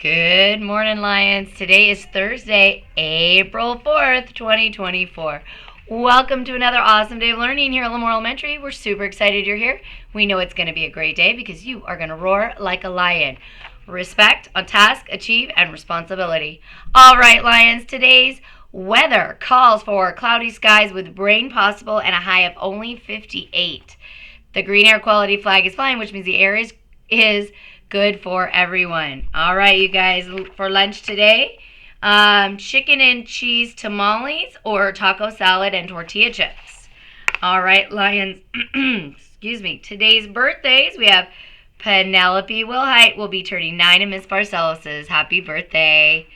Good morning, Lions. Today is Thursday, April 4th, 2024. Welcome to another awesome day of learning here at Lemoore Elementary. We're super excited you're here. We know it's going to be a great day because you are going to roar like a lion. Respect, on task, achieve, and responsibility. All right, Lions, today's weather calls for cloudy skies with rain possible and a high of only 58. The green air quality flag is flying, which means the air is good for everyone. All right, you guys, for lunch today, chicken and cheese tamales or taco salad and tortilla chips. All right, Lions, excuse me. Today's birthdays, we have Penelope Wilhite will be turning 9 and Miss Barcelos' happy birthday.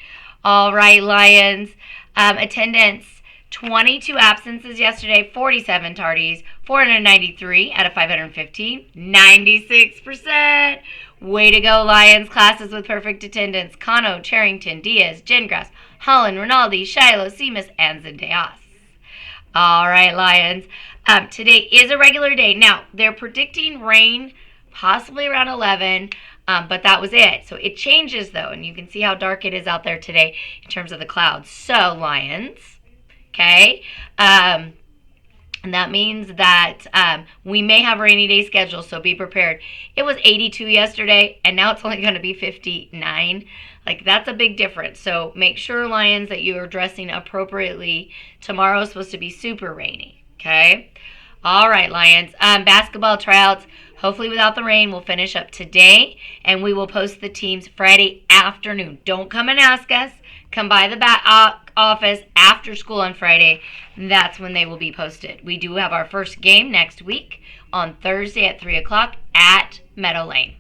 All right, Lions, attendance. 22 absences yesterday, 47 tardies, 493 out of 515, 96%. Way to go, Lions. Classes with perfect attendance. Cano, Charrington, Diaz, Gingras, Holland, Rinaldi, Shiloh, Seamus, and Zendejas. All right, Lions. Today is a regular day. Now, they're predicting rain possibly around 11, but that was it. So it changes, though, and you can see how dark it is out there today in terms of the clouds. So, Lions, okay, and that means that we may have a rainy day schedule, so be prepared. It was 82 yesterday, and now it's only going to be 59. Like, that's a big difference. So make sure, Lions, that you are dressing appropriately. Tomorrow is supposed to be super rainy, okay? All right, Lions. Basketball tryouts, hopefully without the rain, will finish up today, and we will post the teams Friday afternoon. Don't come and ask us. Come by the office after school on Friday. That's when they will be posted. We do have our first game next week on Thursday at 3 o'clock at Meadow Lane.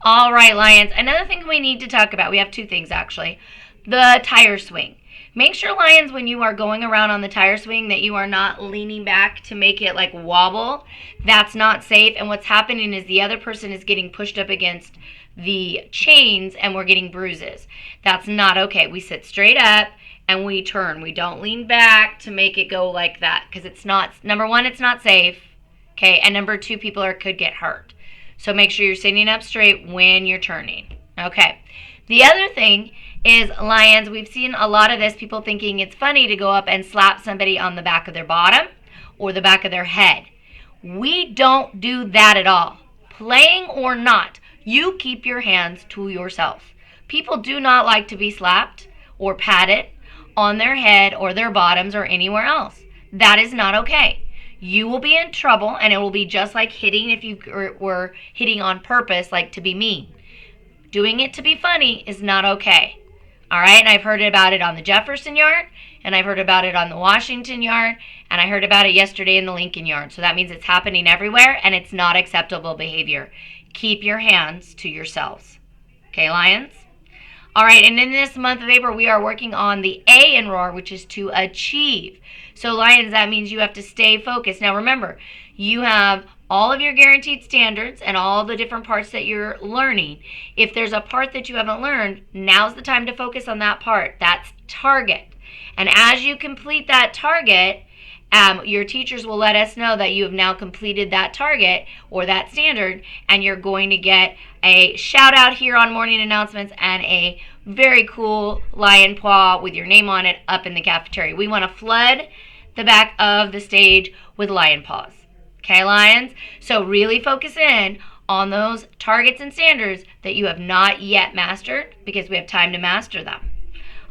All right, Lions. Another thing we need to talk about, we have two things actually. The tire swing. Make sure, Lions, when you are going around on the tire swing that you are not leaning back to make it like wobble. That's not safe. And what's happening is the other person is getting pushed up against the chains and we're getting bruises. That's not okay. We sit straight up and we turn. We don't lean back to make it go like that because it's not, number one, it's not safe. Okay. And number two, people could get hurt. So make sure you're sitting up straight when you're turning. Okay. The other thing is, Lions, we've seen a lot of this, people thinking it's funny to go up and slap somebody on the back of their bottom or the back of their head. We don't do that at all. Playing or not, you keep your hands to yourself. People do not like to be slapped or patted on their head or their bottoms or anywhere else. That is not okay. You will be in trouble, and it will be just like hitting if you were hitting on purpose, like to be mean. Doing it to be funny is not okay. All right, and I've heard about it on the Jefferson yard, and I've heard about it on the Washington yard, and I heard about it yesterday in the Lincoln yard. So that means it's happening everywhere, and it's not acceptable behavior. Keep your hands to yourselves. Okay, Lions? All right, and in this month of April, we are working on the A in ROAR, which is to achieve. So, Lions, that means you have to stay focused. Now, remember, you have all of your guaranteed standards and all the different parts that you're learning. If there's a part that you haven't learned, now's the time to focus on that part. That's target. And as you complete that target, your teachers will let us know that you have now completed that target or that standard, and you're going to get a shout out here on morning announcements and a very cool lion paw with your name on it up in the cafeteria. We want to flood the back of the stage with lion paws. Okay, Lions? So really focus in on those targets and standards that you have not yet mastered because we have time to master them.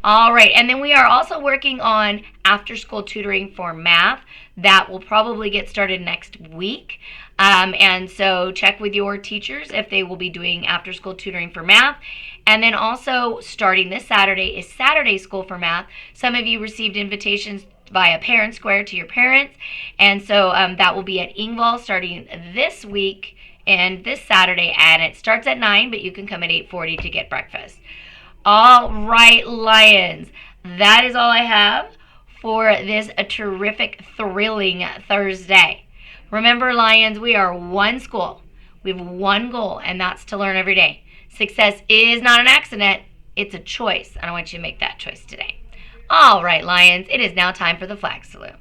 All right, and then we are also working on after-school tutoring for math. That will probably get started next week. And so check with your teachers if they will be doing after-school tutoring for math. And then also starting this Saturday is Saturday School for Math. Some of you received invitations via Parent Square to your parents. And so that will be at Ingval starting this week and this Saturday. And it starts at 9, but you can come at 8:40 to get breakfast. All right, Lions, that is all I have for this terrific, thrilling Thursday. Remember, Lions, we are one school. We have one goal, and that's to learn every day. Success is not an accident. It's a choice, and I want you to make that choice today. All right, Lions, it is now time for the flag salute.